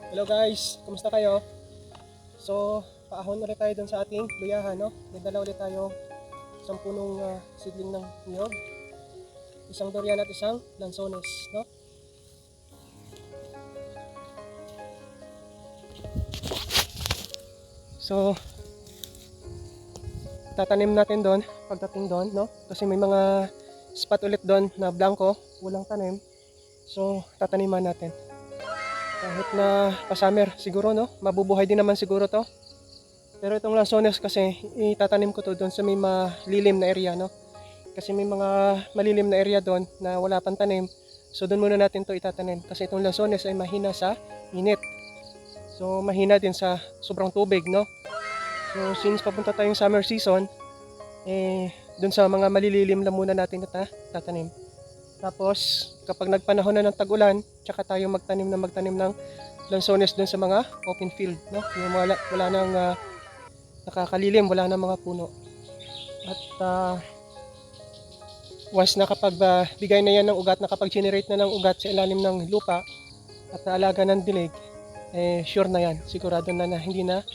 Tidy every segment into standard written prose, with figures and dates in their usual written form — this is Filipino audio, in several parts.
Hello guys, kumusta kayo? So, paahon ulit tayo dun sa ating luyahan, no? May dala ulit tayo isang punong seedling ng niyog, isang durian at isang lansones, no? So, tatanim natin doon pagdating doon, no? Kasi may mga spot ulit doon na blanco, walang tanim. So, tataniman natin. Kahit na pa-summer siguro, no? Mabubuhay din naman siguro to. Pero itong lansones kasi itatanim ko to doon sa may malilim na area, no? Kasi may mga malilim na area doon na wala pang tanim. So doon muna natin to itatanim kasi itong lansones ay mahina sa init. So mahina din sa sobrang tubig, no? So since papunta tayong summer season, doon sa mga malililim lang muna natin tatanim. Tapos kapag nagpanahon na ng tag-ulan, tsaka tayo magtanim ng lansones doon sa mga open field, no? Yung wala nang nakakalilim, wala nang mga puno. At once bigay na yan ng ugat, nakapag-generate na ng ugat sa ilalim ng lupa at naalaga ng dilig, sure na yan, sigurado na hindi na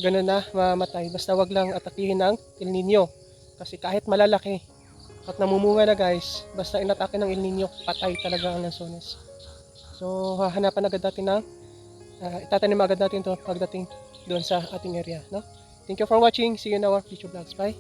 gano'n na mamatay. Basta wag lang atakihin ng El Nino. Kasi kahit malalaki at namumunga na guys, basta inatake ng El Nino, patay talaga ang lansones. So hahanapan agad natin ng itatanim agad natin to pagdating doon sa ating area, no? Thank you for watching. See you in our future vlogs. Bye.